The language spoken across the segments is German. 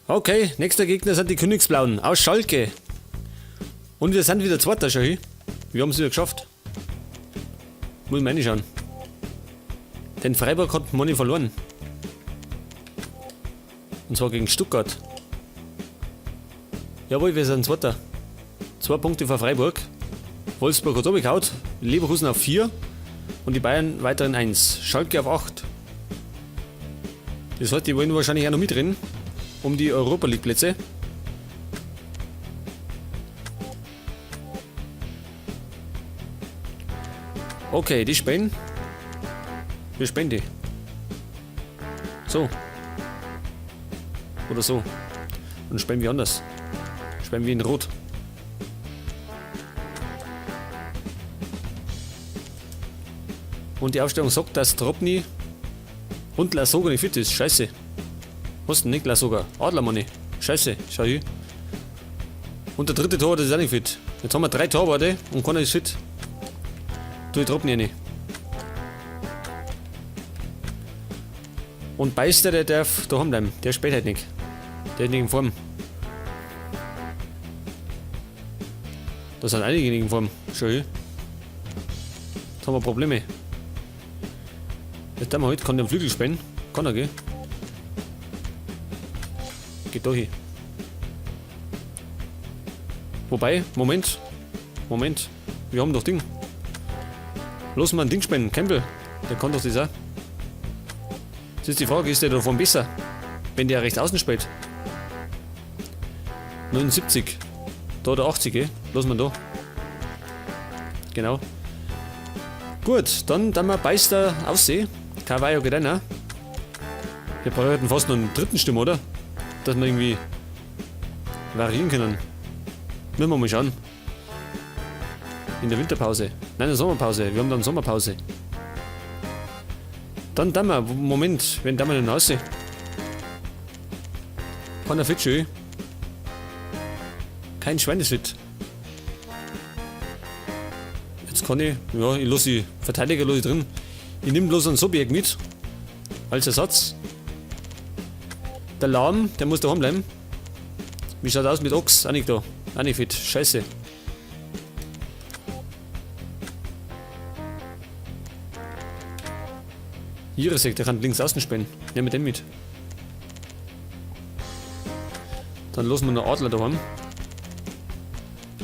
Okay, nächster Gegner sind die Königsblauen aus Schalke. Und wir sind wieder Zweiter, schau hin. Wir haben es wieder geschafft. Muss ich mir reinschauen. Denn Freiburg hat Money verloren. Und zwar gegen Stuttgart. Jawohl, wir sind Zweiter. 2 Punkte vor Freiburg. Wolfsburg hat runtergehauen. Leverkusen auf 4. Und die Bayern weiterhin 1. Schalke auf 8. Das heißt, die wollen wahrscheinlich auch noch mitreden. Um die Europa League Plätze. Okay, die spielen. Wir spielen die. So. Oder so. Und spielen wir anders. Spielen wir in Rot. Und die Aufstellung sagt, dass Tropny und Lasogga nicht fit ist. Scheiße. Was denn nicht Lasogga? Adlermanni. Scheiße. Schau hier. Und der dritte Torwart ist auch nicht fit. Jetzt haben wir 3 Torwarte und keiner ist fit. Du, ich Tropny nicht. Und Beister, der darf daheim bleiben. Der spielt halt nicht. Der ist nicht in Form. Da sind einige nicht in Form. Schau hier. Jetzt haben wir Probleme. Jetzt haben wir heute, kann der am Flügel spielen. Kann er, gell? Geht da hin. Wobei, Moment. Wir haben doch Ding. Los mal ein Ding spielen. Campbell. Der kann doch das auch. Jetzt ist die Frage, ist der davon besser? Wenn der rechts außen spielt. 79. Da der 80, gell? Los mal da. Genau. Gut, dann wir Beister aussehen. Carvalho geht auch. Wir brauchen fast noch einen dritten Stimme, oder? Dass wir irgendwie variieren können. Müssen wir mal schauen. In der Winterpause. Nein, in der Sommerpause. Wir haben dann Sommerpause. Dann wir. Moment, wenn wir denn aussehen. Kann er fit schön. Kein Schwein ist fit. Jetzt kann ich lasse die Verteidiger drin. Ich nehme bloß einen Subjekt mit. Als Ersatz. Der Lahm, der muss daheim bleiben. Wie schaut aus mit Ochs? Auch nicht da. Auch nicht fit. Scheiße. Jirasek, der kann links außen spielen. Nehmen wir den mit. Dann lassen wir noch Adler daheim.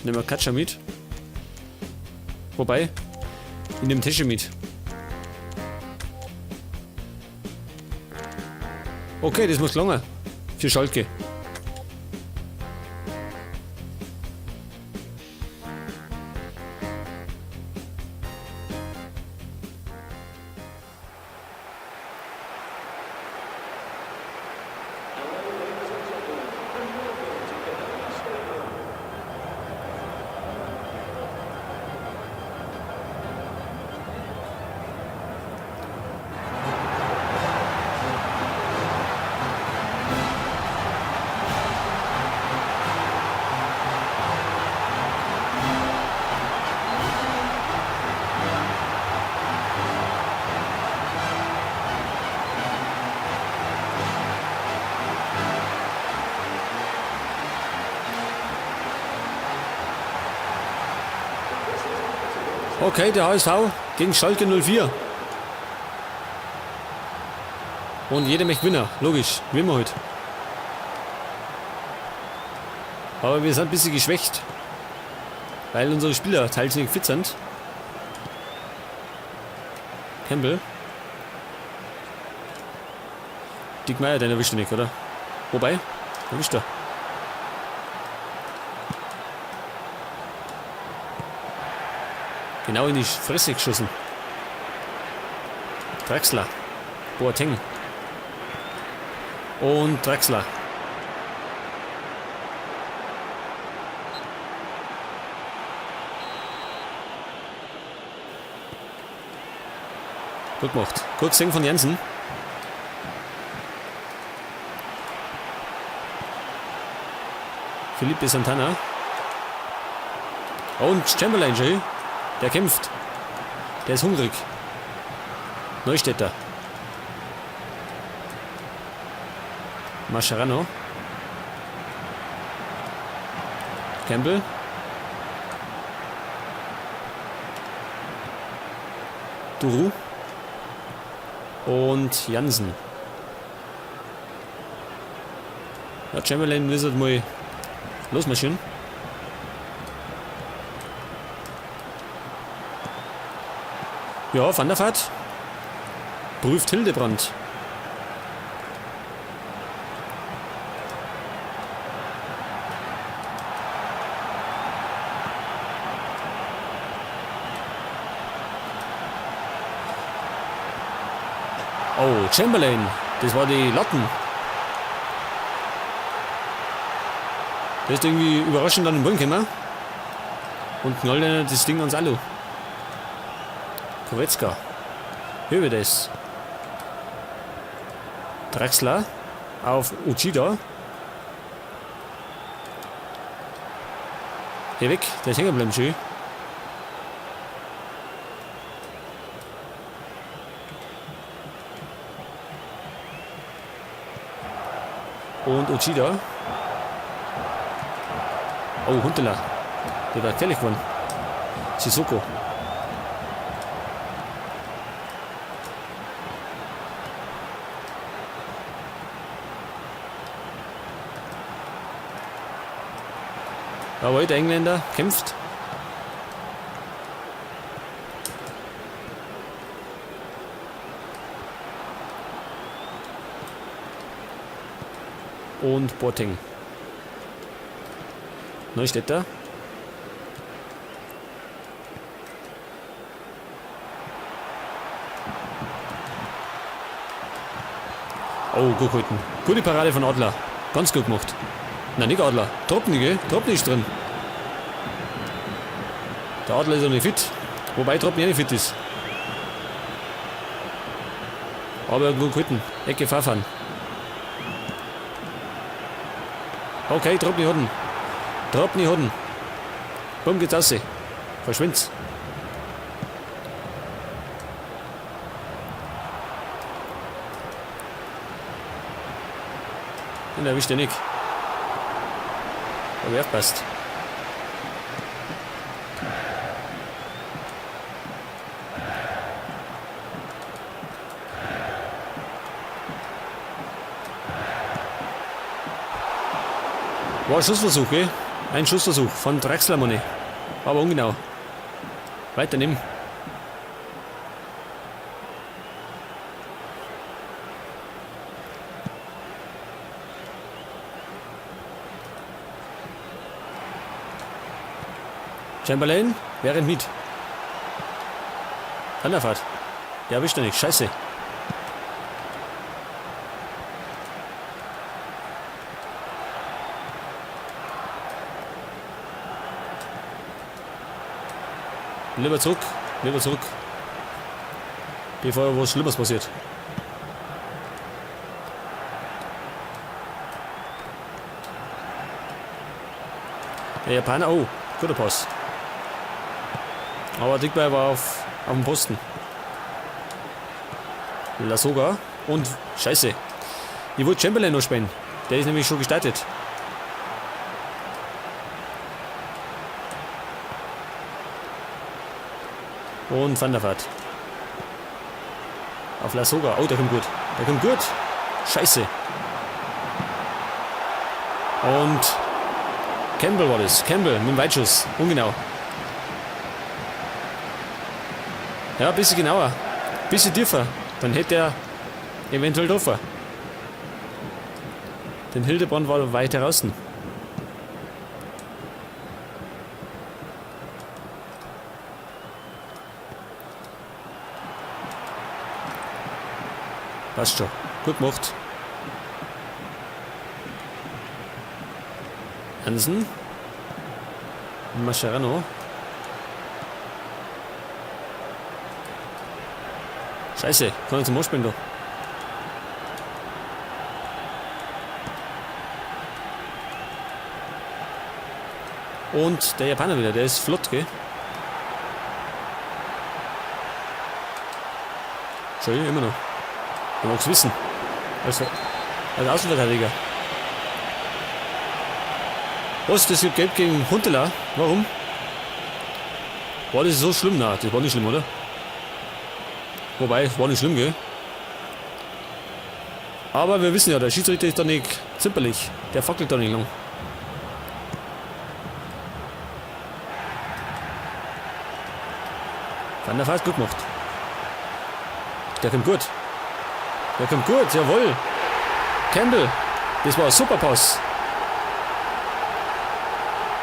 Nehmen wir Katscha mit. Wobei, ich nehme Tesche mit. Okay, das muss lange. Für Schalke. Okay, der HSV gegen Schalke 04. Und jeder möchte gewinnen, logisch, wie immer heute. Aber wir sind ein bisschen geschwächt, weil unsere Spieler teils nicht fit sind. Campbell. Dick Meyer, den erwischt er nicht, oder? Wobei, erwischt er. Genau in die Fresse geschossen. Draxler. Boateng. Und Draxler. Gut gemacht. Kurz Ding von Jensen. Felipe Santana. Und Chamberlain, schön. Der kämpft. Der ist hungrig. Neustädter. Mascherano. Campbell. Duru. Und Jansen. Ja, Chamberlain will jetzt mal losmarschieren. Ja, Van der Vaart. Prüft Hildebrand. Oh, Chamberlain. Das war die Latten. Der ist irgendwie überraschend an den Boden gekommen. Und knallt dann das Ding ans Alu. Kowetzka. Hövedes. Draxler auf Uchida. Geh weg, der ist hängen geblieben, schön. Und Uchida. Oh, Huntela. Der war gefährlich geworden. Sissoko. Aber der Engländer kämpft. Und Boateng. Neustädter. Oh, gut gehalten. Gute Parade von Adler. Ganz gut gemacht. Nein, nicht Adler. Tropni, gell? Tropni ist drin. Der Adler ist ja nicht fit. Wobei Tropni nicht fit ist. Aber gut gehalten. Ecke Pfaffern. Okay, Tropni hat ihn. Tropni hat ihn. Bumm geht's raus. Verschwind's. Den erwischt er nicht. Aber er passt. War ein Schussversuch, gell? Ein Schussversuch von Draxler-Money. Aber ungenau. Weiter nehmen. Chamberlain, wer rennt mit? Van der Vaart. Der erwischt er nicht. Scheiße. Lieber zurück. Lieber zurück. Bevor was Schlimmes passiert. Der Japaner, oh, guter Pass. Aber Dickbei war auf dem Posten. Lasogga und Scheiße. Ich wollte Chamberlain noch spielen. Der ist nämlich schon gestartet. Und Van der Vaart. Auf Lasogga. Oh, der kommt gut. Der kommt gut. Scheiße. Und Campbell war das. Campbell mit dem Weitschuss. Ungenau. Ja, ein bisschen genauer. Ein bisschen tiefer. Dann hätte er eventuell getroffen. Den Hildebrand war weit draußen. Passt schon. Gut gemacht. Hansen. Mascherano. Scheiße, kann ich zum Anspielen da. Und der Japaner wieder, der ist flott, gell? Schön, immer noch. Du magst wissen. Als Außenverteidiger. Was? Das gibt Gelb gegen Huntela? Warum? War das so schlimm? Nein, das war nicht schlimm, oder? Wobei, es war nicht schlimm, gell? Aber wir wissen ja, der Schiedsrichter ist da nicht zimperlich. Der fackelt da nicht lang. Van der Vaart gut gemacht. Der kommt gut. Der kommt gut, jawohl. Campbell, das war ein super Pass.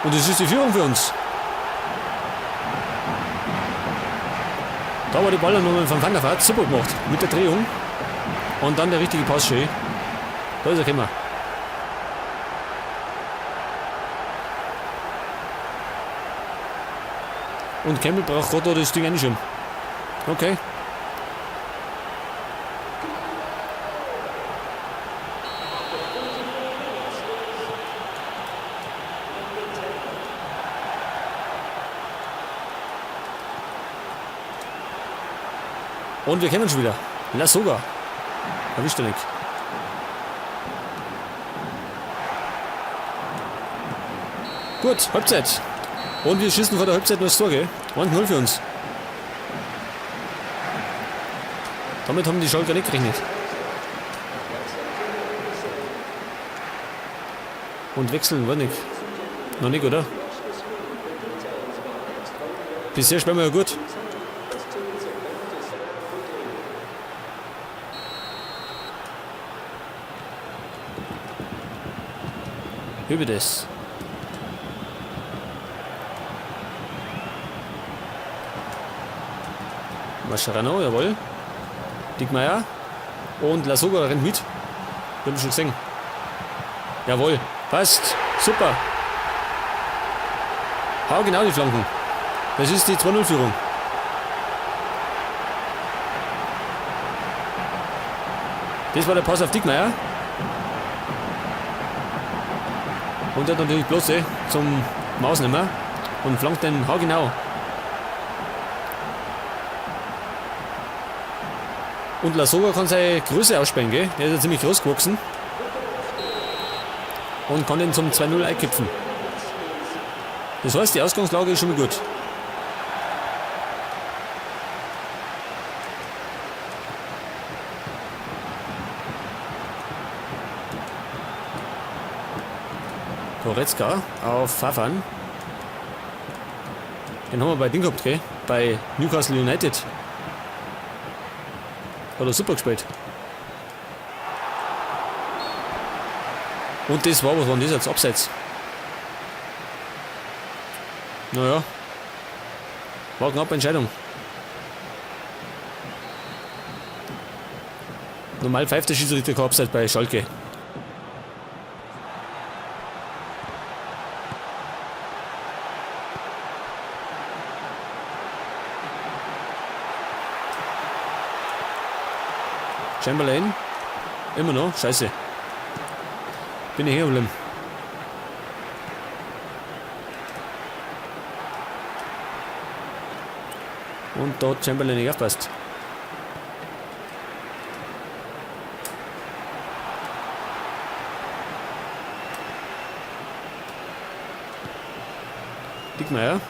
Und das ist die Führung für uns. Da war die Ballannahme von Van der Vaart super gemacht. Mit der Drehung. Und dann der richtige Pass schön. Da ist er gekommen. Und Campbell braucht gerade das Ding einschieben. Okay. Und wir kennen schon wieder. La Soga. Erwischt er nicht. Gut, Halbzeit. Und wir schießen vor der Halbzeit nur das Tor, gell? 1-0 für uns. Damit haben die Schalker nicht gerechnet. Und wechseln war nicht. Noch nicht, oder? Bisher spielen wir ja gut. Über das. Mascherano, jawohl. Dickmeier. Und La Soga rennt mit. Wir haben schon gesehen. Jawohl. Passt. Super. Hau genau die Flanken. Das ist die 2-0-Führung. Das war der Pass auf Dickmeier. Und der hat natürlich Bloße zum Mausnehmer und flankt den haargenau. Und La Soga kann seine Größe ausspähen, gell? Der ist ja ziemlich groß gewachsen. Und kann den zum 2-0 einkipfen. Das heißt, die Ausgangslage ist schon mal gut. Goretzka auf Fafan. Den haben wir bei Ding gehabt, gell? Bei Newcastle United. Hat er super gespielt. Und das war, was war das jetzt? Abseits. Naja. War eine knappe Entscheidung. Normal pfeift der Schiedsrichter kein Abseits bei Schalke. Chamberlain. Immer noch. Scheiße. Bin ich hier geblieben. Und da hat Chamberlain nicht aufpasst. Dickmeier.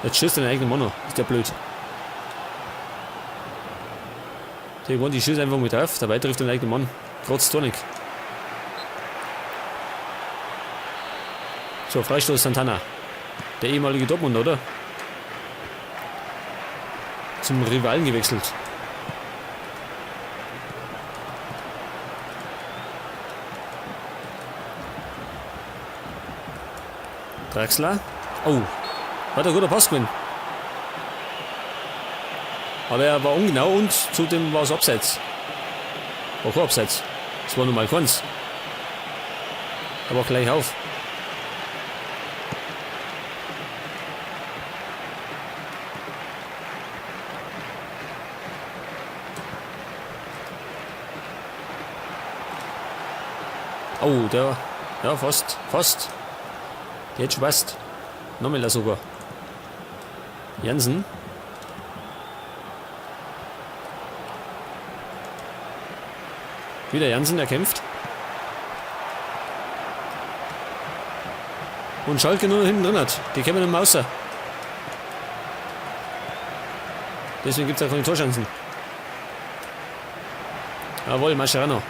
Jetzt schießt er den eigenen Mann an. Ist der blöd. Die schießt einfach mit auf. Dabei trifft den eigenen Mann. Trotz Tor nicht. So, Freistoß Santana. Der ehemalige Dortmund, oder? Zum Rivalen gewechselt. Draxler. Oh. Hat ein guter Pass gewinnt. Aber er war ungenau und zudem war es abseits. War kein Abseits. Es war nur mal keins. Aber gleich auf. Oh, der. Ja, fast. Fast. Der hätte schon passt. Nochmal sogar. Jansen. Wieder Jansen, der kämpft. Und Schalke nur noch hinten drin hat. Die kämen im Mauser. Deswegen gibt es auch keine Torchancen. Jawohl, Mascherano.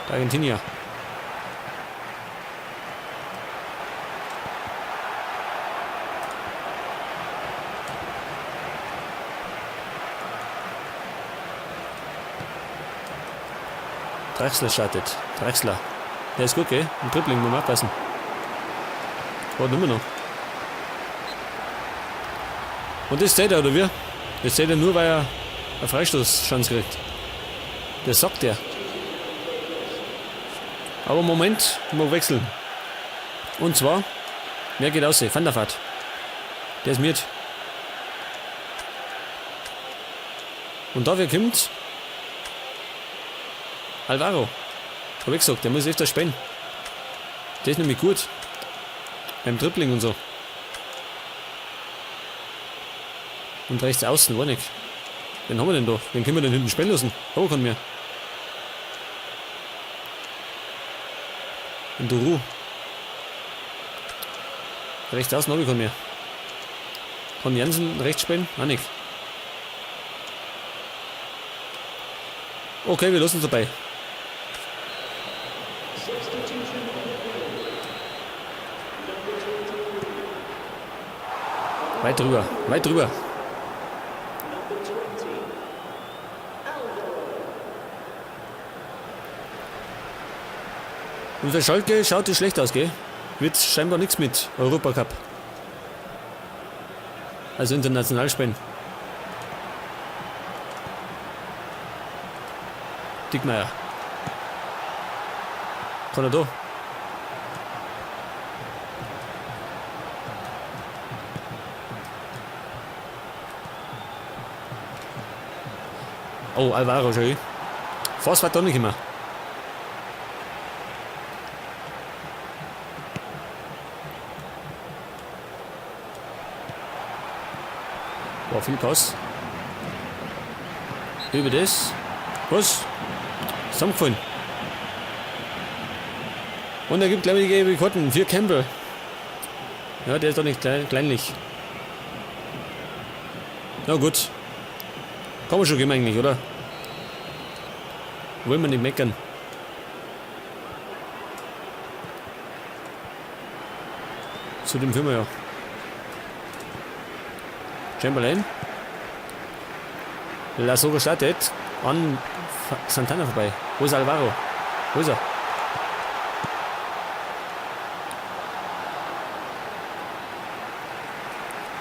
Der Argentinier. Drexler startet. Drexler. Der ist gut, gell? Im Dribbling muss man abpassen. Warte immer noch. Und das zählt er, oder wie? Das zählt er nur, weil er eine Freistoßchance kriegt. Das sagt er. Aber Moment, wir wechseln. Und zwar, wer geht aus? Van der Vaart. Der ist mit. Und dafür kommt Alvaro. Hab ich gesagt, der muss öfter spielen. Der ist nämlich gut. Beim Dribbling und so. Und rechts außen, war nicht. Wen haben wir denn da? Wen können wir denn hinten spielen lassen? Oh, kann mir. Und Duru. Rechts außen habe ich kann mir. Kann Jansen rechts spielen? Auch nicht. Okay, wir lassen es dabei. Weit drüber, weit drüber. Und für Schalke schaut es schlecht aus, gell? Wird scheinbar nichts mit Europacup. Also international spielen. Dickmeier. Kann er da? Oh, Alvaro, schau. Fast war da nicht immer. War viel Pass. Über das. Was? Zusammengefallen. Und er gibt, glaube ich, die gelbe Karten für Campbell. Ja, der ist doch nicht kleinlich. Na gut. Kann man schon geben eigentlich, oder? Wollen wir nicht meckern. Zu dem Firma ja. Chamberlain. Lasogga startet an Santana vorbei. Wo ist Alvaro? Wo ist er?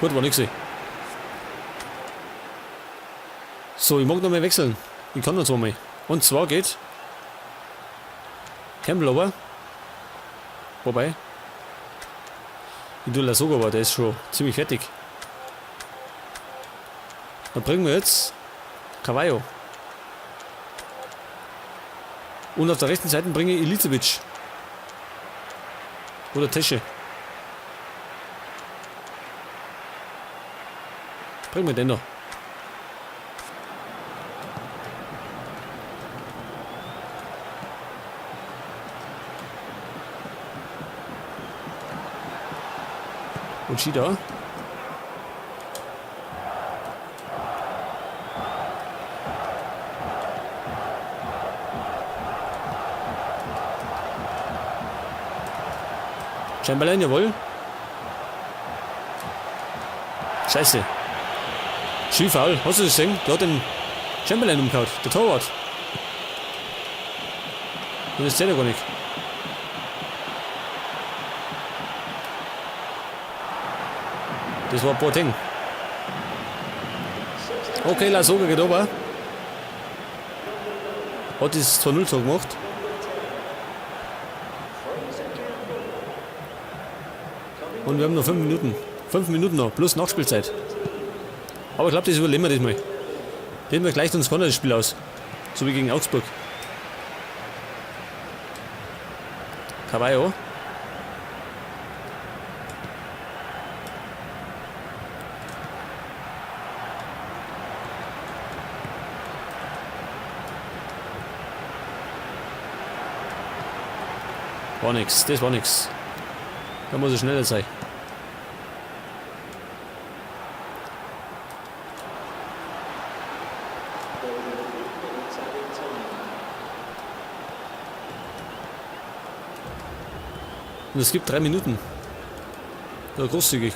Gut, war nix. So, ich mag noch mal wechseln. Ich kann noch zweimal. Und zwar geht Campbell over. Wobei. Ich tue Lasogga, aber der ist schon ziemlich fertig. Dann bringen wir jetzt Cavallo. Und auf der rechten Seite bringe ich Ilicevic. Oder Tesche. Bringen wir den noch. Und Shida. Chamberlain, jawohl. Scheiße. Skifaul, hast du das gesehen? Der hat den Chamberlain umgehauen, der Torwart. Und das zählt ja gar nicht. Das war Boateng. Okay, Lasogga geht runter. Hat das 2-0 so gemacht. Und wir haben noch 5 Minuten. 5 Minuten noch, plus Nachspielzeit. Aber ich glaube, das überleben wir das mal. Reden wir gleich uns das Spiel aus. So wie gegen Augsburg. Cavallo. War nix, das war nix. Da muss ich schneller sein. Und es gibt 3 Minuten. Ja, großzügig.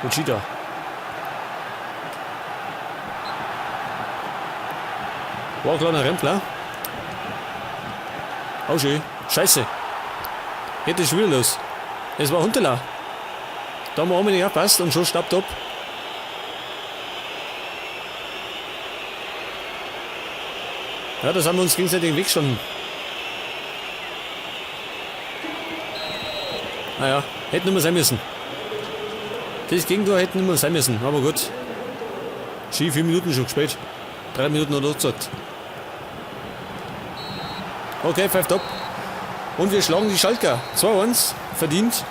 Uchida. War ein kleiner Rempler. Auch schön. Scheiße. Hätte ich wieder los. Es war Huntela. Da haben wir unbedingt abpasst und schon stappt ab. Ja, das haben wir uns gegenseitig weggestanden. Naja, hätte nicht mehr sein müssen. Das Gegentor hätte nicht mehr sein müssen, aber gut. Ski 4 Minuten schon gespielt. 3 Minuten oder gesagt. Okay, pfeift ab. Und wir schlagen die Schalker. 2-1. Verdient.